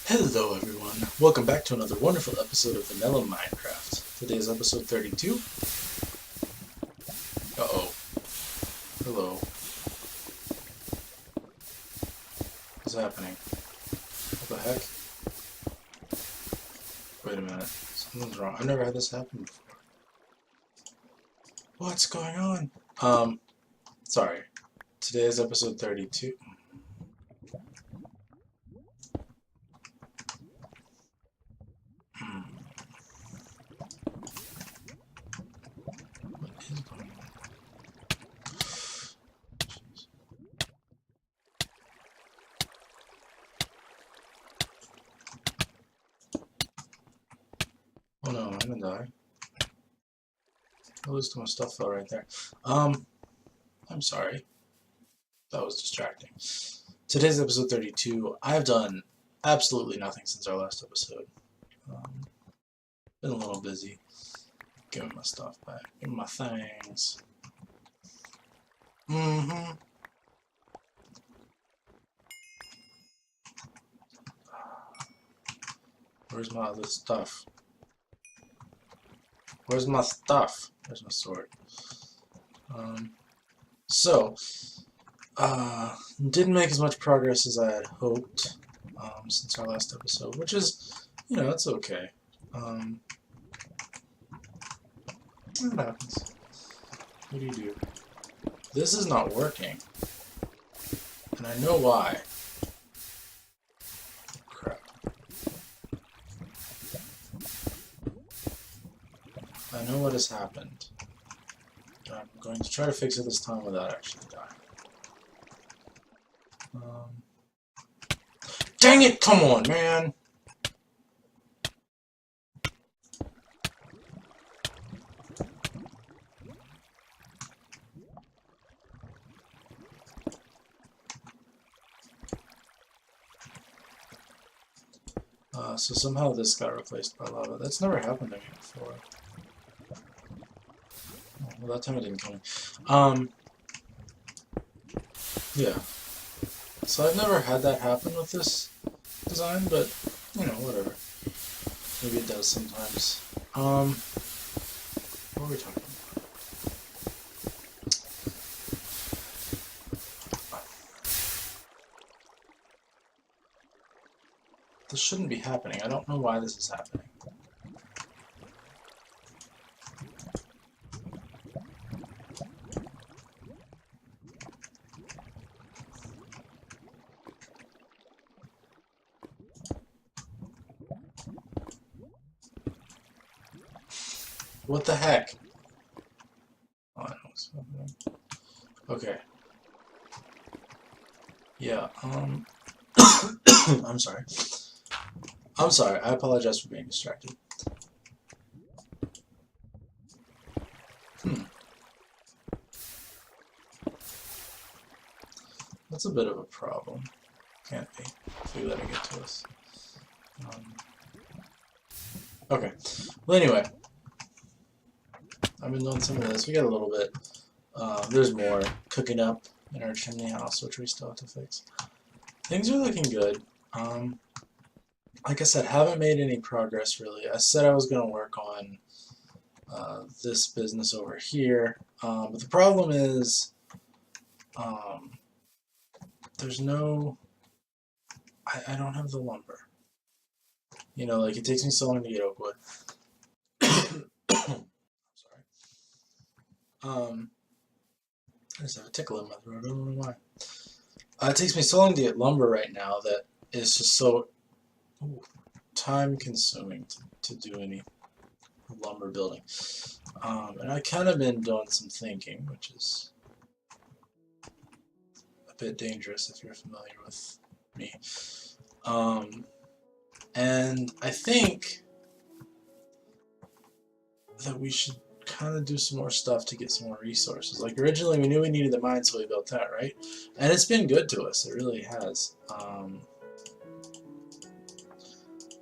Hello everyone, welcome back to another wonderful episode of Vanilla Minecraft. Today is episode 32. Uh-oh. Hello. What's happening? What the heck? Wait a minute. Something's wrong. I've never had this happen before. What's going on? Sorry. Today is episode 32. Oh no, I'm gonna die. At least my stuff fell right there. I'm sorry. That was distracting. Today's episode 32. I've done absolutely nothing since our last episode. Been a little busy. Give me my stuff back. Give me my things. Where's my other stuff? Where's my stuff? Where's my sword? Didn't make as much progress as I had hoped since our last episode, which is, it's okay. What happens? What do you do? This is not working, and I know why. Crap. I know what has happened. I'm going to try to fix it this time without actually dying. Dang it! Come on, man! So somehow this got replaced by lava. That's never happened to me before. Oh, well, that time it didn't kill me. Yeah. So I've never had that happen with this design, but, whatever. Maybe it does sometimes. What were we talking about? This shouldn't be happening. I don't know why this is happening. What the heck? Oh, I know what's happening. Okay. Yeah, I'm sorry. I'm sorry, I apologize for being distracted. That's a bit of a problem. Can't be, if we let it get to us. Okay. Well, anyway. I've been doing some of this. We got a little bit. There's more cooking up in our chimney house, which we still have to fix. Things are looking good. Like I said, haven't made any progress really. I said I was going to work on this business over here, but the problem is there's no... I don't have the lumber. Like it takes me so long to get oak wood. I just have a tickle in my throat. I don't know why. It takes me so long to get lumber right now that it's just so time-consuming to do any lumber building. And I kind of been doing some thinking, which is a bit dangerous if you're familiar with me. And I think that we should kind of do some more stuff to get some more resources. Like originally we knew we needed the mine, so we built that, right? And it's been good to us, it really has.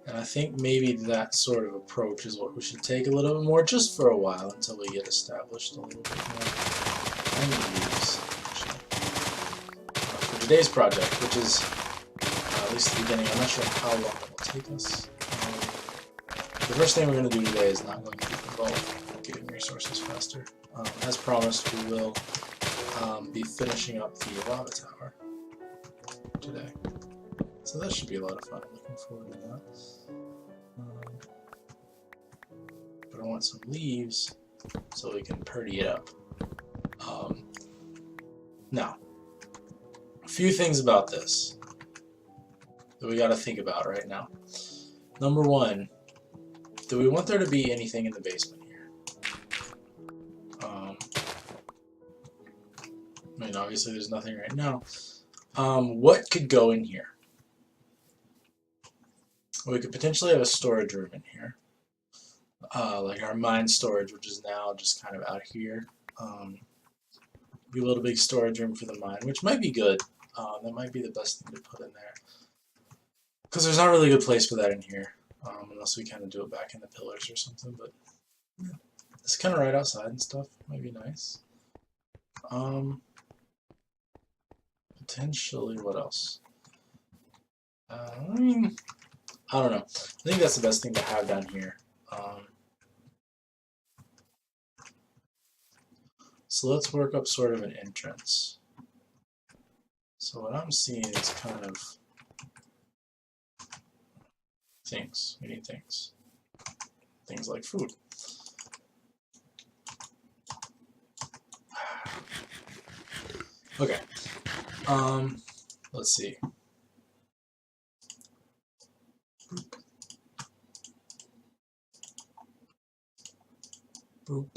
And I think maybe that sort of approach is what we should take a little bit more, just for a while, until we get established a little bit more. I need to use, actually, for today's project, which is at least the beginning. I'm not sure how long it will take us. The first thing we're going to do today is not going to involve getting resources faster. As promised, we will be finishing up the lava tower today. So that should be a lot of fun. I'm looking forward to that. But I want some leaves so we can purdy it up. Now, a few things about this that we got to think about right now. Number one, do we want there to be anything in the basement here? I mean, obviously there's nothing right now. What could go in here? We could potentially have a storage room in here. Like our mine storage, which is now just kind of out here. Be a little big storage room for the mine, which might be good. That might be the best thing to put in there. Because there's not really a good place for that in here. Unless we kind of do it back in the pillars or something. But yeah, it's kind of right outside and stuff. Might be nice. Potentially, what else? I mean, I don't know. I think that's the best thing to have down here. So let's work up sort of an entrance. So what I'm seeing is kind of things. We need things. Things like food. Okay. Let's see. Boop. Boop.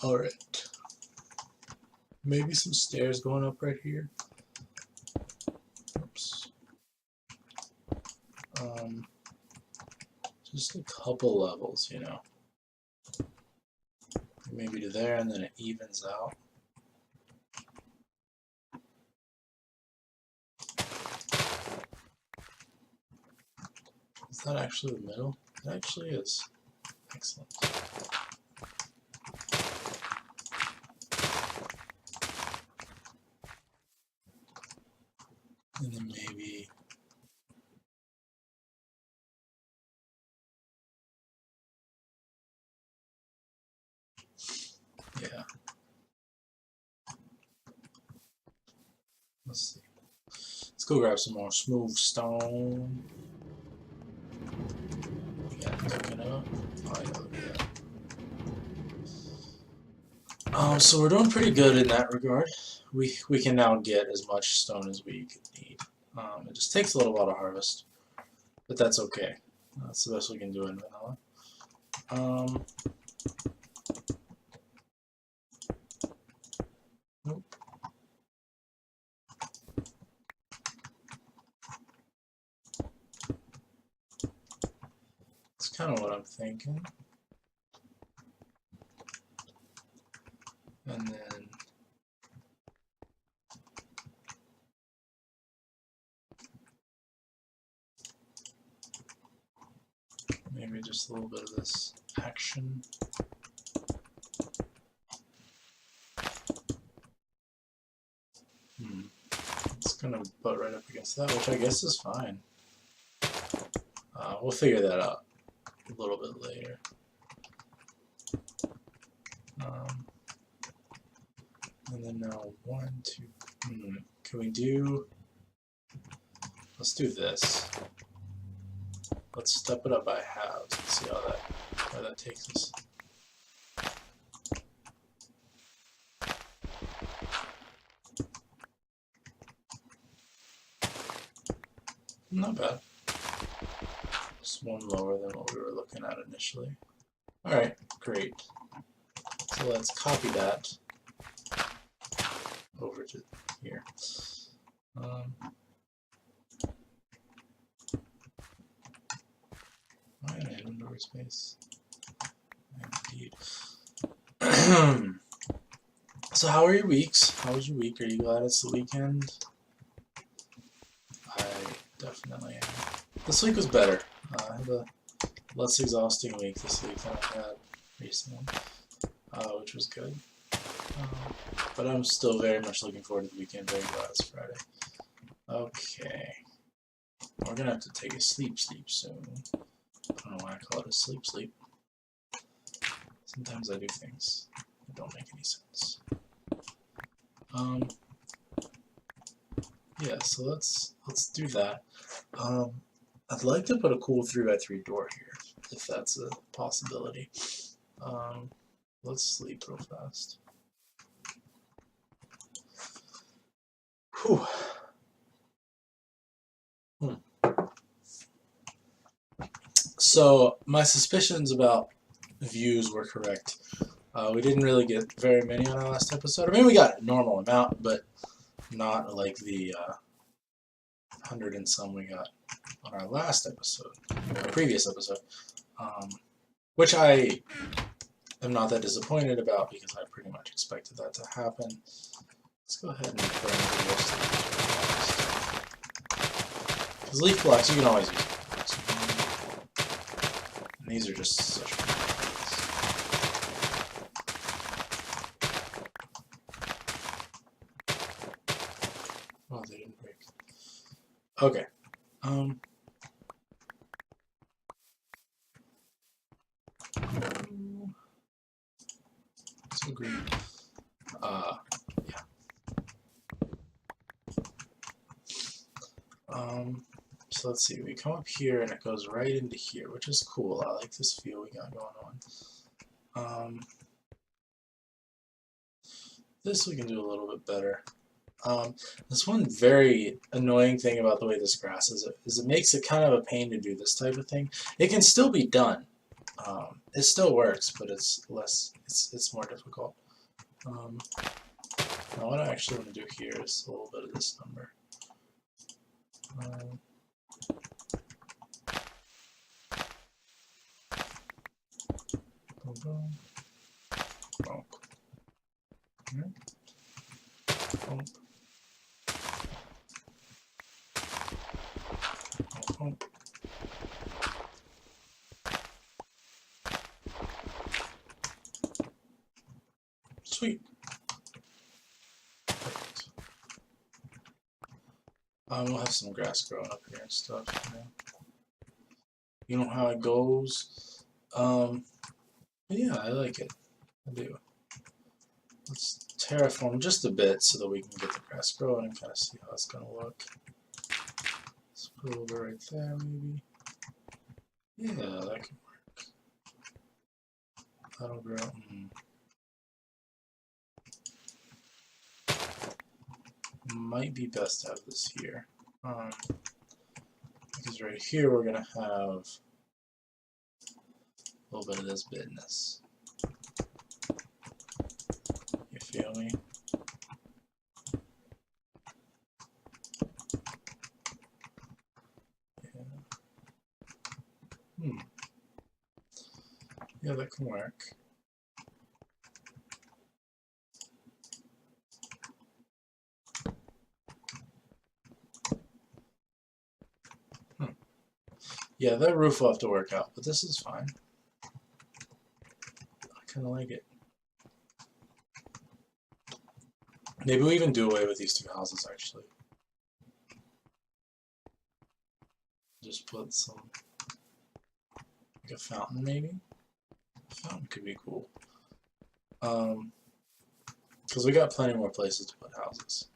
Alright. Maybe some stairs going up right here. Oops. Just a couple levels, you know. Maybe to there and then it evens out. Is that actually the middle? It actually is. Excellent. And then maybe yeah. Let's see. Let's go grab some more smooth stone. We got cooking up. Oh yeah, look at that. So we're doing pretty good in that regard. We can now get as much stone as we could need. It just takes a little while to harvest, but that's okay. That's the best we can do in vanilla. Nope. That's kind of what I'm thinking. And then maybe just a little bit of this action. It's gonna butt right up against that, which I guess is fine. We'll figure that out a little bit later. And then now 1, 2. Can we do? Let's do this. Let's step it up by halves and see where that takes us. Not bad. Just one lower than what we were looking at initially. Alright, great. So let's copy that over to here. Why an inventory space? Indeed. So how are your weeks? How was your week? Are you glad it's the weekend? I definitely am. This week was better. I had a less exhausting week this week than I've had recently, which was good. But I'm still very much looking forward to the weekend. Very glad it's Friday. Okay. We're gonna have to take a sleep soon. I don't know why I call it a sleep. Sometimes I do things that don't make any sense. Yeah, so let's do that. I'd like to put a cool 3x3 door here, if that's a possibility. Let's sleep real fast. Whew. So my suspicions about views were correct. We didn't really get very many on our last episode. I mean, we got a normal amount, but not like the 100 and some we got on our last episode, our previous episode, which I am not that disappointed about because I pretty much expected that to happen. Let's go ahead and burn the rest of these. Because leaf blocks, you can always use leaf blocks. And these are just such good things. Oh, they didn't break. Okay. So green. Yeah. So let's see, we come up here and it goes right into here, which is cool. I like this feel we got going on. This we can do a little bit better. This one very annoying thing about the way this grass is it makes it kind of a pain to do this type of thing. It can still be done. It still works, but it's more difficult. Now what I actually want to do here is a little bit of this number. Boom. Bump. Bump. Bump. Sweet. Perfect. We'll have some grass growing up here and stuff. You know how it goes. But yeah, I like it. I do. Let's terraform just a bit so that we can get the grass growing and kind of see how it's going to look. Let's put a little bit right there, maybe. Yeah, that can work. That'll grow. Might be best to have this here. Because right here we're going to have a little bit of this business. You feel me? Yeah. Yeah, that can work. Yeah, that roof will have to work out, but this is fine. I kind of like it. Maybe we even do away with these two houses, actually. Just put some, like a fountain, maybe? A fountain could be cool. Because we got plenty more places to put houses.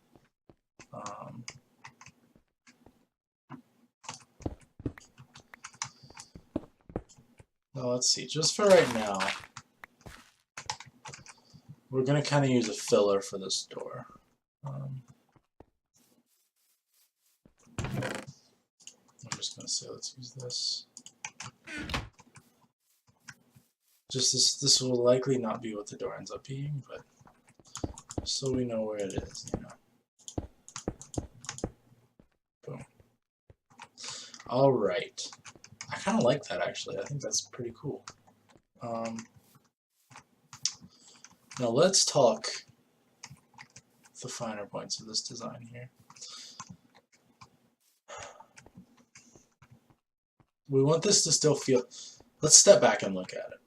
Now let's see, just for right now, we're going to kind of use a filler for this door. I'm just going to say let's use this. Just this will likely not be what the door ends up being, but so we know where it is, you know. Boom. Alright. I kind of like that, actually. I think that's pretty cool. Now let's talk the finer points of this design here. We want this to still feel... Let's step back and look at it.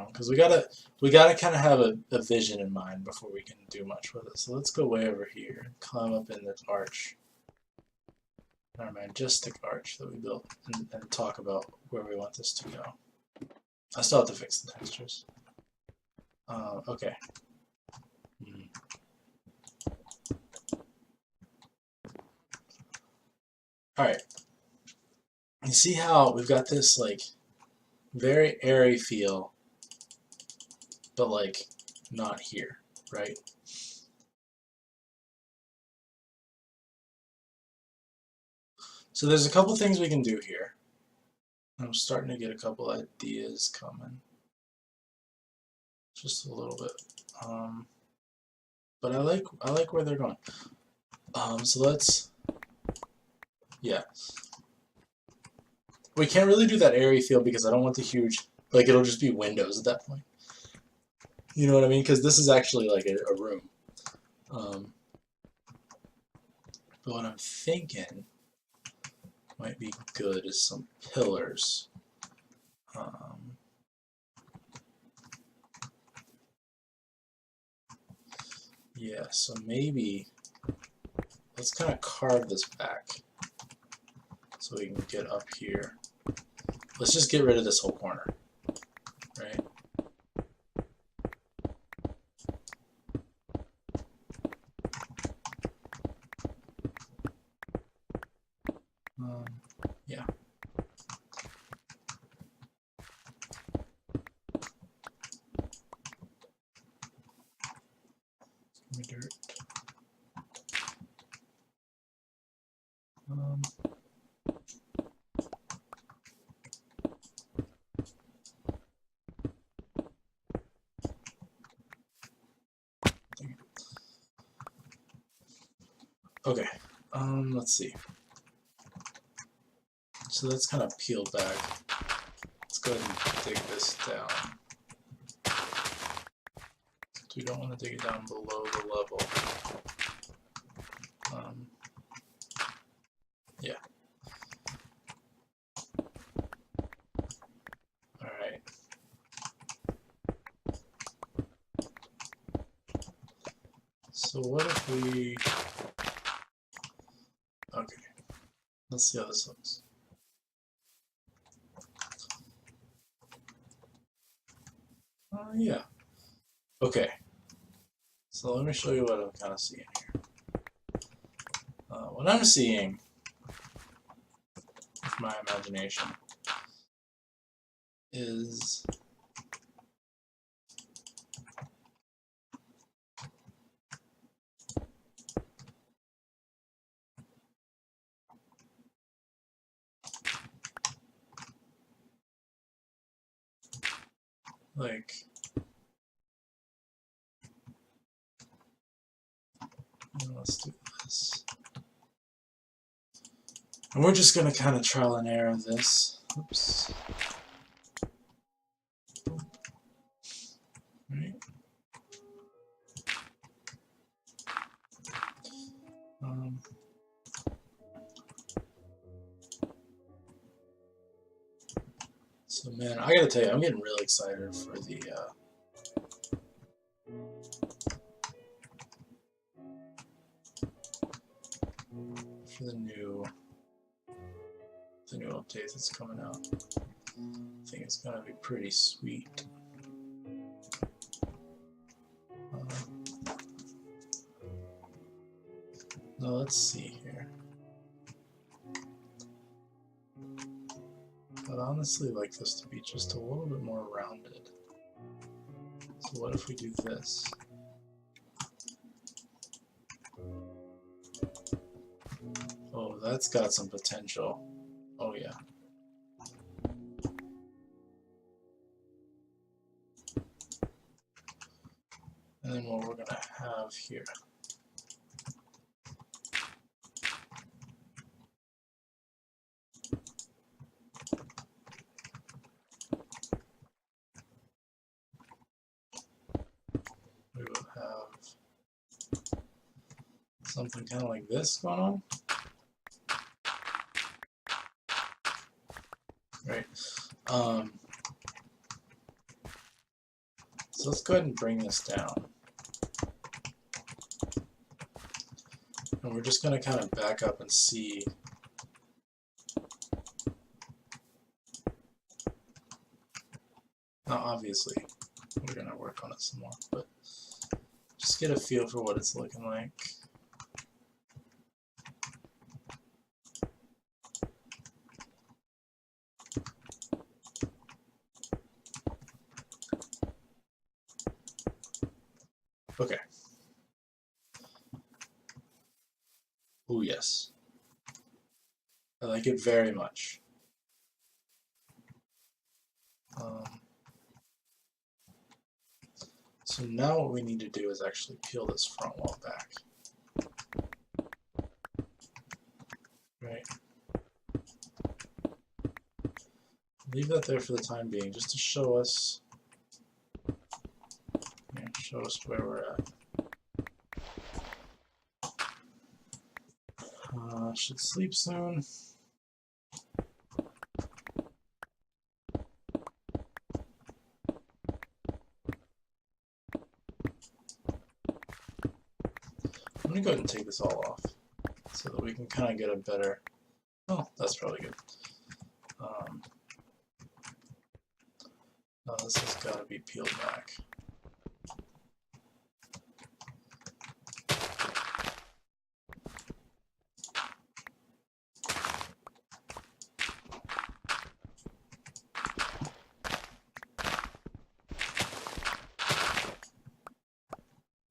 Because we gotta kind of have a vision in mind before we can do much with it. So let's go way over here and climb up in this arch. our majestic arch that we built and talk about where we want this to go. I still have to fix the textures. Okay. Alright. You see how we've got this, like, very airy feel, but, like, not here, right? So there's a couple things we can do here. I'm starting to get a couple ideas coming. Just a little bit. But I like where they're going. So let's, yeah. We can't really do that airy feel because I don't want the huge, like, it'll just be windows at that point. You know what I mean? Because this is actually like a room. But what I'm thinking might be good is some pillars. Yeah, so maybe let's kind of carve this back so we can get up here. Let's just get rid of this whole corner, right? Yeah. Dirt. Okay, let's see. So that's kind of peeled back. Let's go ahead and dig this down. We don't want to dig it down below the level. Yeah. Alright. So what if we... Okay. Let's see how this looks. Yeah. Okay. So let me show you what I'm kind of seeing here. What I'm seeing with my imagination is like, let's do this. And we're just going to kind of trial and error this. Oops. Right. So man, I gotta tell you, I'm getting really excited for the new update that's coming out. I think it's gonna be pretty sweet. Now let's see here. I'd honestly like this to be just a little bit more rounded. So what if we do this? Oh, that's got some potential. Oh yeah. And then what we're gonna have here. We will have something kind of like this going on. Right. So let's go ahead and bring this down. And we're just going to kind of back up and see Now, obviously, we're gonna work on it some more, but just get a feel for what it's looking like. Okay. Oh yes. I like it very much. So now what we need to do is actually peel this front wall back. Right. Leave that there for the time being, just to show us, show us where we're at. Should sleep soon. I'm gonna go ahead and take this all off so that we can kind of get a better. Oh, that's probably good. Now this has got to be peeled back.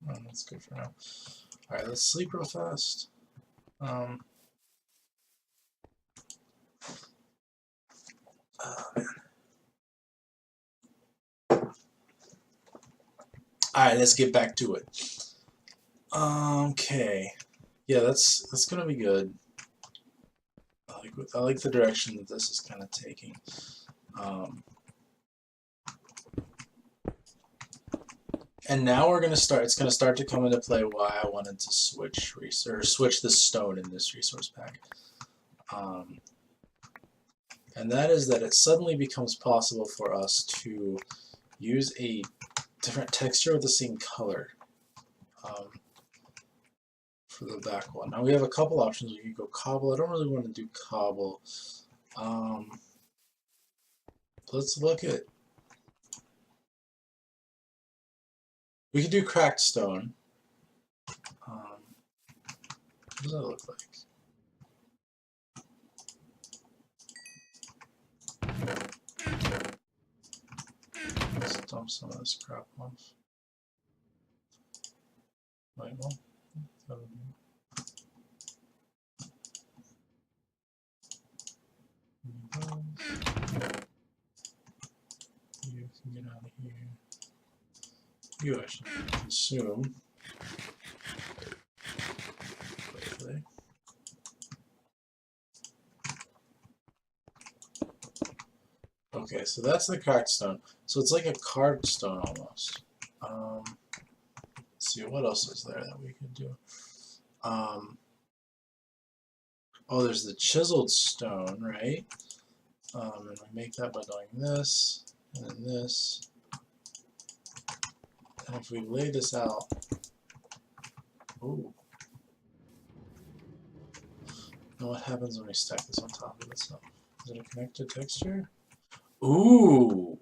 Oh, that's good for now. Alright, let's sleep real fast. Oh, man. Alright, let's get back to it. Okay. Yeah, that's gonna be good. I like the direction that this is kind of taking. And now we're gonna start. It's gonna start to come into play why I wanted to switch the stone in this resource pack. And that is that it suddenly becomes possible for us to use a different texture with the same color for the back one. Now we have a couple options. We can go cobble. I don't really want to do cobble. Let's look at. We could do cracked stone. What does that look like? Let's dump some of this crap off. Wait, well, that would be... You can get out of here. You actually consume quickly. Okay, so that's the cracked stone. So it's like a carved stone almost. Let's see, what else is there that we could do? Oh, there's the chiseled stone, right? And we make that by doing this, and then this. And if we lay this out, ooh. Now what happens when we stack this on top of itself? Is it a connected texture? Ooh!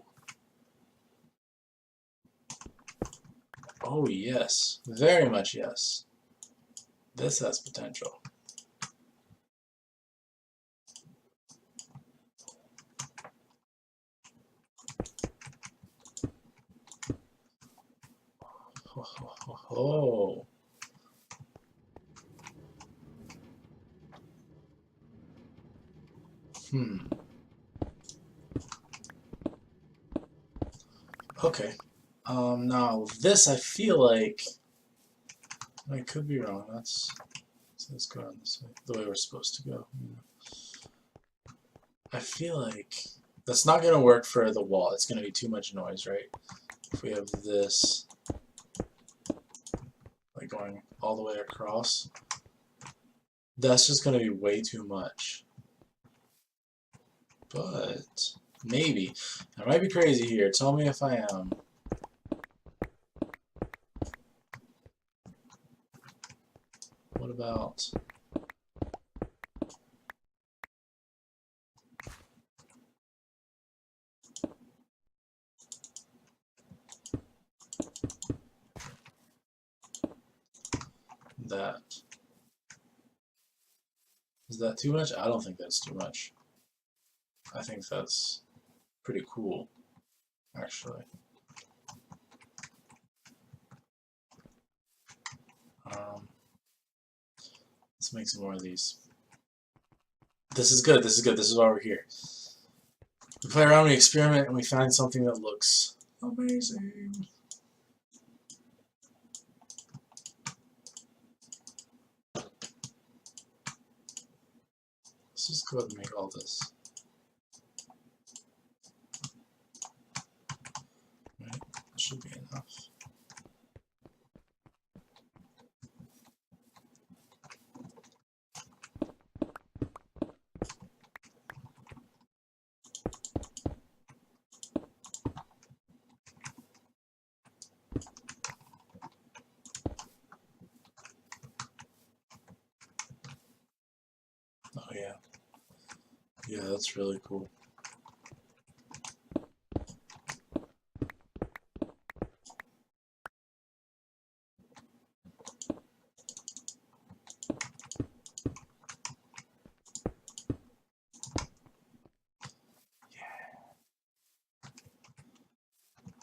Oh yes, very much yes. This has potential. Oh. Okay. Now this I feel like I could be wrong. Let's go on this way, the way we're supposed to go. I feel like that's not gonna work for the wall. It's gonna be too much noise, right? If we have this like going all the way across, that's just gonna be way too much. But maybe I might be crazy here. Tell me if I am. What about that? Is that too much? I don't think that's too much. I think that's pretty cool, actually. Let's make some more of these. This is good, this is good, this is why we're here. We play around, we experiment, and we find something that looks amazing. Let's just go ahead and make all this. Right, that should be enough. Oh yeah. Yeah, that's really cool.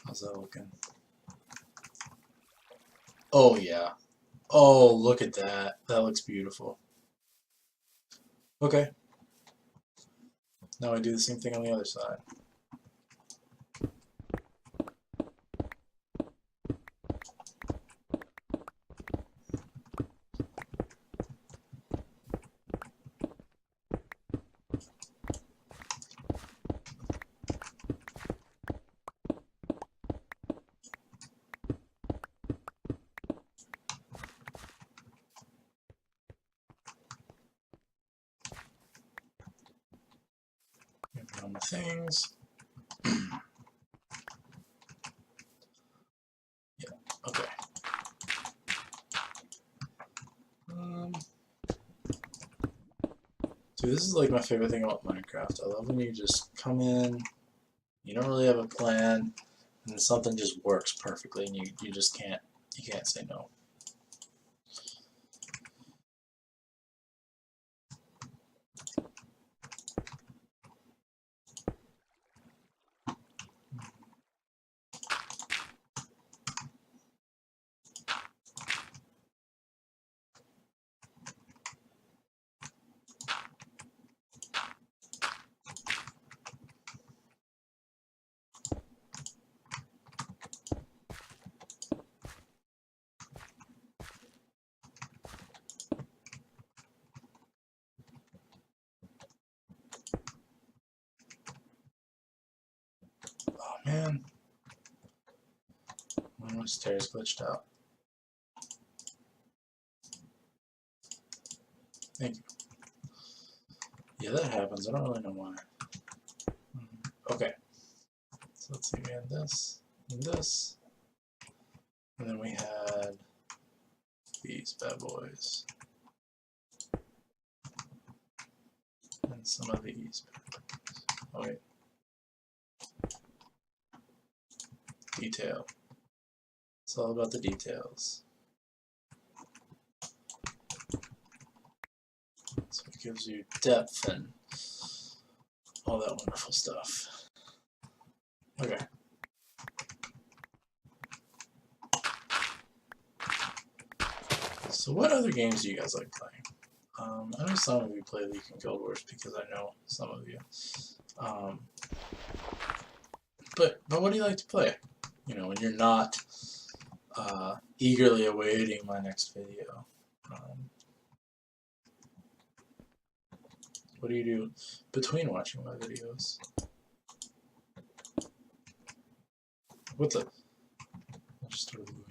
How's that looking? Oh yeah. Oh, look at that. That looks beautiful. Okay. Now I do the same thing on the other side. On my things. Yeah, okay. Dude, this is like my favorite thing about Minecraft. I love when you just come in, you don't really have a plan, and something just works perfectly, and you just can't say no. Oh man, my stairs glitched out. Thank you. Yeah, that happens. I don't really know why. Okay. So let's see, we had this and this. And then we had these bad boys. And some of these bad boys. Oh wait. Detail. It's all about the details. So it gives you depth and all that wonderful stuff. Okay. So what other games do you guys like playing? I know some of you play League and Guild Wars because I know some of you. But what do you like to play? You know, when you're not eagerly awaiting my next video. What do you do between watching my videos? What the? I just started moving.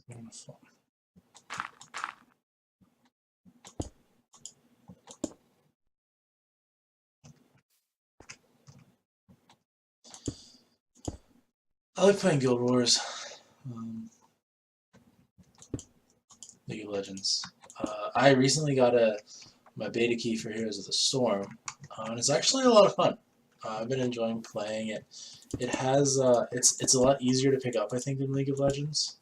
Wonderful. I like playing Guild Wars. League of Legends. I recently got my beta key for Heroes of the Storm, and it's actually a lot of fun. I've been enjoying playing it. It has it's a lot easier to pick up, I think, than League of Legends,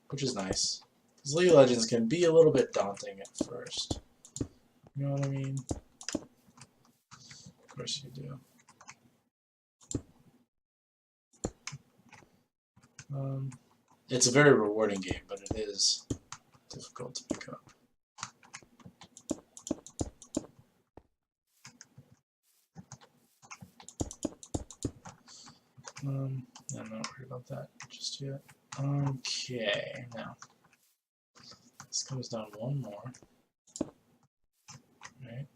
which is nice. Because League of Legends can be a little bit daunting at first. You know what I mean? Of course you do. It's a very rewarding game, but it is difficult to pick up. I'm not worried about that just yet. Okay, now this comes down one more. Right.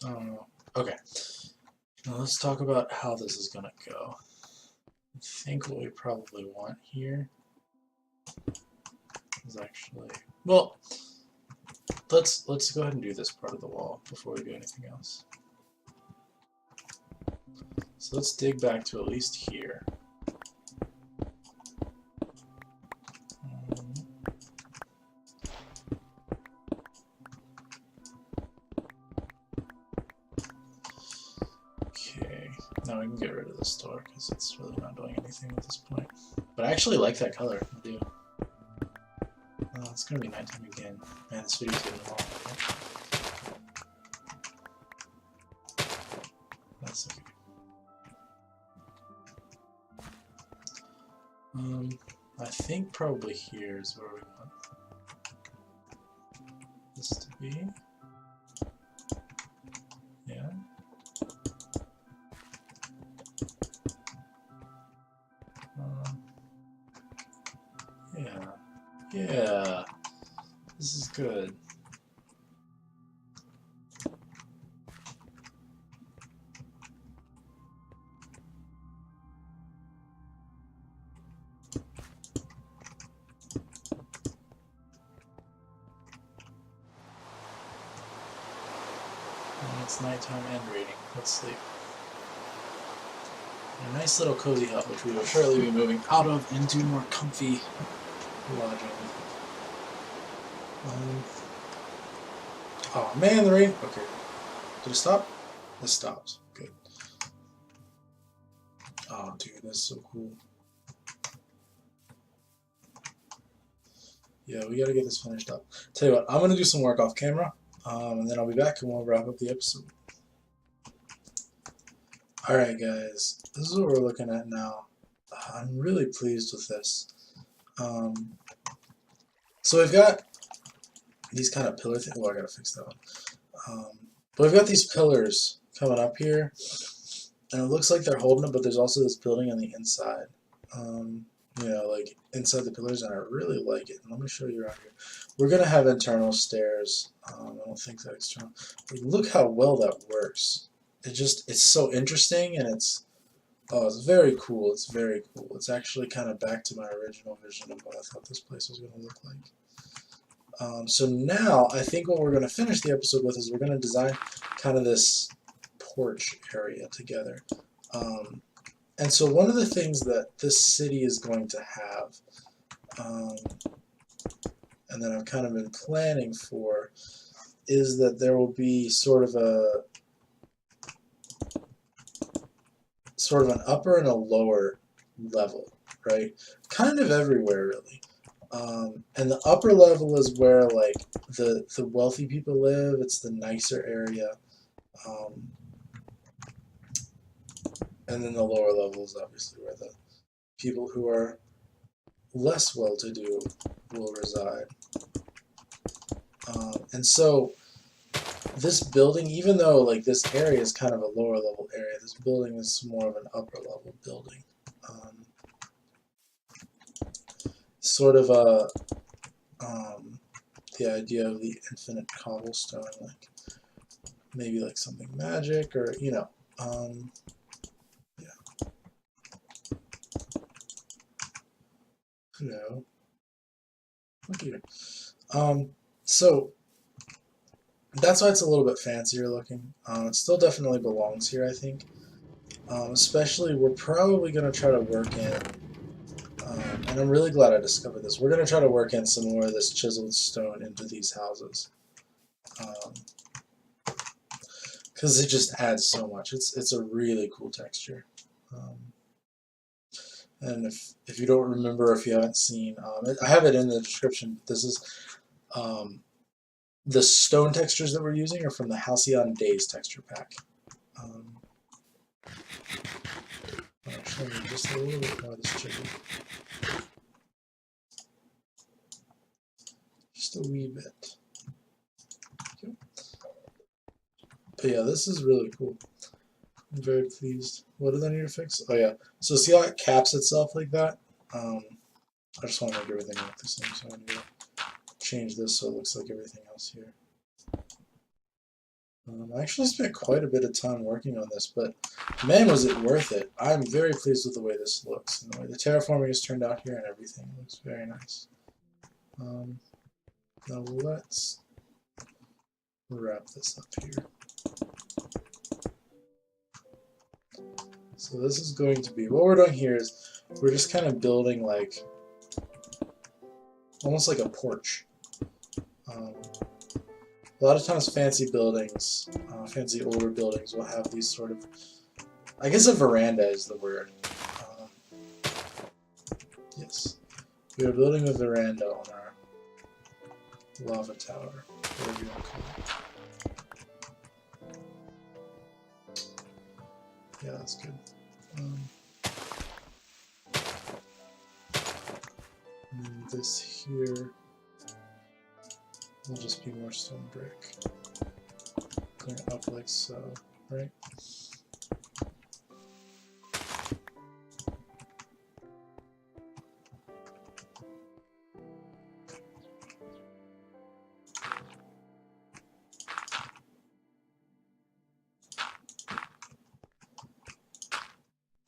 I don't know. Okay. Now let's talk about how this is gonna go. I think what we probably want here is actually, well, let's go ahead and do this part of the wall before we do anything else. So let's dig back to at least here. Okay, now we can get rid of this door because it's really not doing anything at this point. But I actually like that color. I do. Oh, it's gonna be nighttime again. Man, this video's getting long. That's okay. I think probably here is where we want this to be. Yeah. Yeah. Yeah. This is good. And it's nighttime and reading. Let's sleep. A nice little cozy hut, which we will shortly be moving out of into more comfy lodging. Oh man, the rain. Okay. Did it stop? It stopped. Good. Oh dude, that's so cool. Yeah, we gotta get this finished up. Tell you what, I'm gonna do some work off camera, and then I'll be back and we'll wrap up the episode. Alright guys, this is what we're looking at now. I'm really pleased with this. So we've got these kind of pillar things. Oh, I gotta fix that one. But we've got these pillars coming up here, and it looks like they're holding it, but there's also this building on the inside. You know, like inside the pillars, and I really like it. And let me show you around here. We're gonna have internal stairs. I don't think that external. But look how well that works. It's so interesting, and it's very cool. It's very cool. It's actually kind of back to my original vision of what I thought this place was gonna look like. So now I think what we're gonna finish the episode with is we're gonna design kind of this porch area together. And so one of the things that this city is going to have, and that I've kind of been planning for, is that there will be sort of an upper and a lower level, right? Kind of everywhere, really. And the upper level is where like the wealthy people live. It's the nicer area. And then the lower level is obviously where the people who are less well-to-do will reside. And so this building, even though like this area is kind of a lower level area, this building is more of an upper level building. Sort of the idea of the infinite cobblestone, like maybe like something magic, or you know, yeah. Hello. Look here. So that's why it's a little bit fancier looking. It still definitely belongs here, I think. Especially, we're probably going to try to work in, and I'm really glad I discovered this, we're going to try to work in some more of this chiseled stone into these houses. Because it just adds so much. It's a really cool texture. And if you don't remember, if you haven't seen, I have it in the description. This is the stone textures that we're using are from the Halcyon Days texture pack. I'll show you just a little bit more of this chicken. Just a wee bit. Okay. But yeah, this is really cool. I'm very pleased. What do they need to fix? Oh yeah. So see how it caps itself like that? I just want to make everything look the same, so I'm going to change this so it looks like everything else here. I actually spent quite a bit of time working on this, but man, was it worth it. I'm very pleased with the way this looks, and the way the terraforming has turned out here and everything. It looks very nice. Now let's wrap this up here. So this is going to be, what we're doing here is we're just kind of building like, almost like a porch. A lot of times fancy buildings, fancy older buildings will have these sort of, I guess a veranda is the word. Yes. We are building a veranda on our lava tower, whatever you want to call it. Yeah, that's good. And this here will just be more stone brick. Going up like so, right?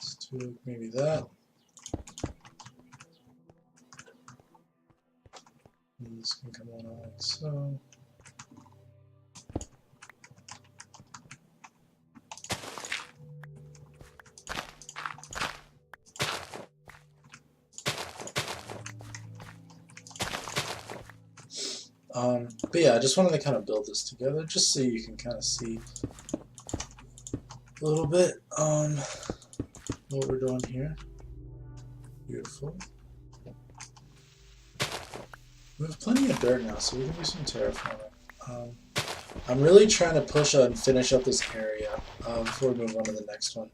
Let's do maybe that. And this can come on like so. But yeah, I just wanted to kind of build this together, just so you can kind of see a little bit what we're doing here. Beautiful. We have plenty of dirt now, so we can do some terraforming. I'm really trying to push and finish up this area before we move on to the next one.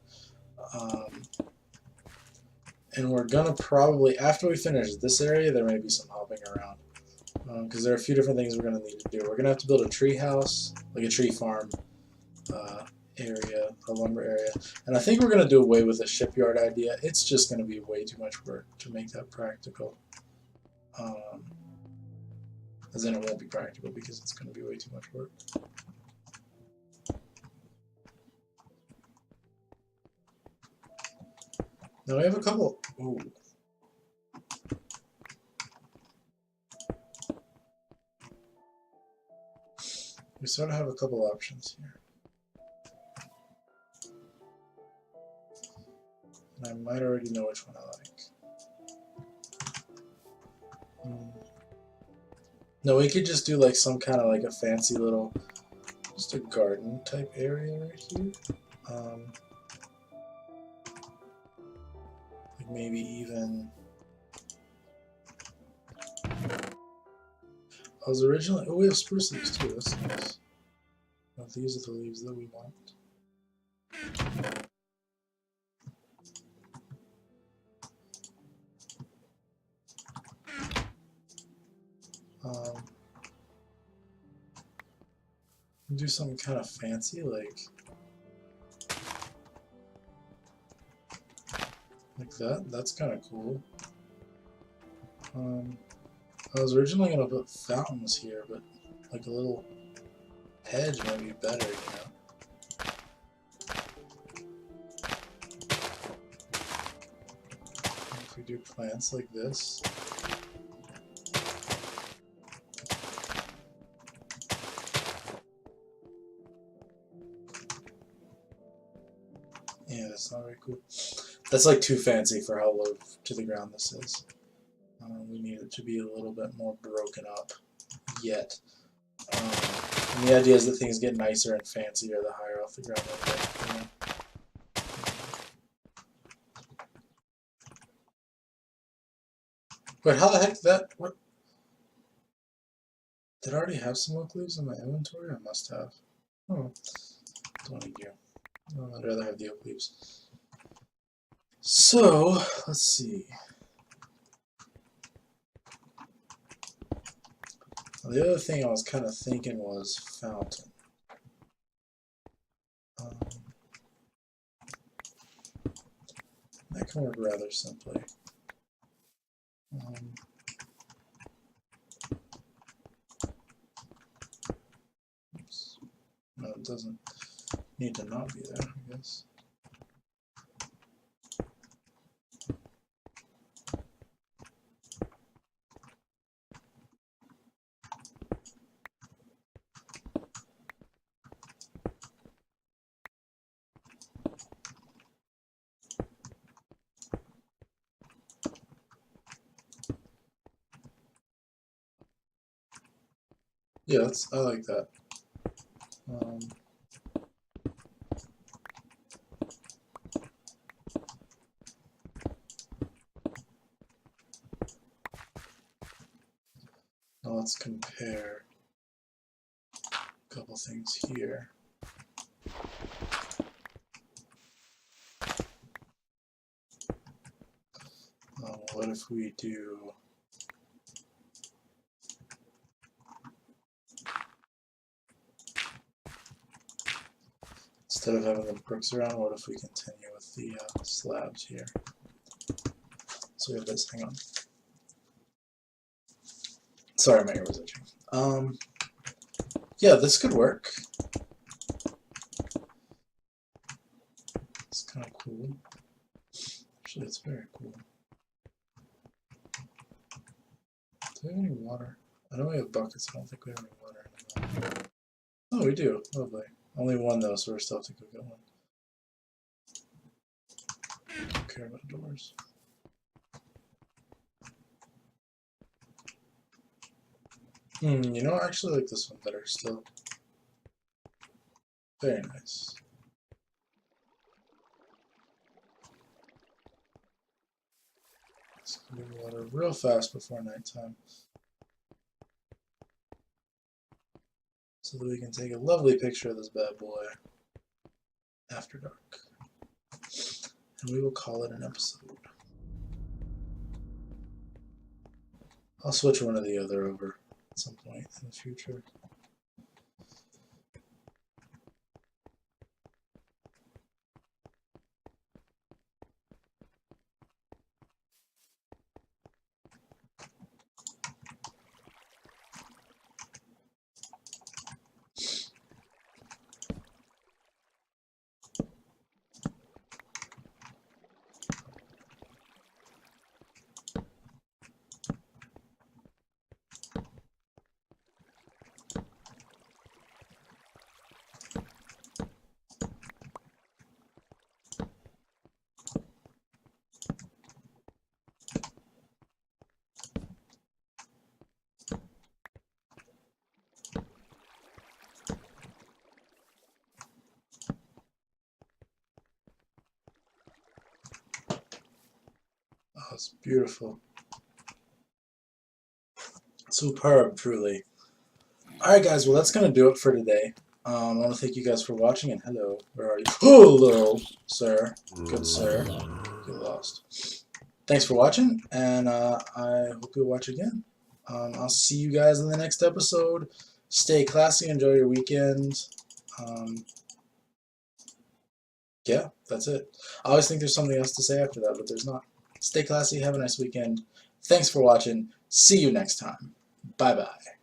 And we're gonna probably, after we finish this area, there may be some hopping around. Because there are a few different things we're going to need to do. We're going to have to build a tree house, like a tree farm area, a lumber area. And I think we're going to do away with the shipyard idea. It's just going to be way too much work to make that practical. As in it won't be practical because it's going to be way too much work. Now we have a couple... Ooh. We sort of have a couple options here. And I might already know which one I like. No, we could just do like some kind of like a fancy little, just a garden type area right here. Like maybe even... I was originally... Oh, we have spruce leaves too. That's nice. Well, these are the leaves that we want. Do something kind of fancy, like that. That's kind of cool. I was originally gonna put fountains here, but like a little hedge might be better, you know. If we do plants like this. Yeah, that's not very cool. That's like too fancy for how low to the ground this is. We need it to be a little bit more broken up yet. And the idea is that things get nicer and fancier the higher off the ground they get. You know? Wait, how the heck did that... What? Did I already have some oak leaves in my inventory? I must have. Oh, don't need you. Oh, I'd rather have the oak leaves. So, let's see. The other thing I was kind of thinking was fountain. That can work rather simply. Oops. No, it doesn't need to not be there, I guess. Yeah, I like that. Now let's compare a couple things here. What if we do instead of having the bricks around, what if we continue with the slabs here? So we have this, hang on. Sorry, my ear was itching. Yeah, this could work. It's kind of cool. Actually, it's very cool. Do we have any water? I know we have buckets, I don't think we have any water in them. Oh, we do. Lovely. Only one though, so we're still have to go get one. Don't care about doors. You know, I actually like this one better still. Very nice. Let's get water real fast before nighttime, so that we can take a lovely picture of this bad boy after dark. And we will call it an episode. I'll switch one or the other over at some point in the future. Oh, it's beautiful. Superb, truly. Alright guys, well that's going to do it for today. I want to thank you guys for watching, and hello, where are you? Hello, sir. Good sir. Get lost. Thanks for watching, and I hope you'll watch again. I'll see you guys in the next episode. Stay classy, enjoy your weekend. Yeah, that's it. I always think there's something else to say after that, but there's not. Stay classy, have a nice weekend. Thanks for watching. See you next time. Bye-bye.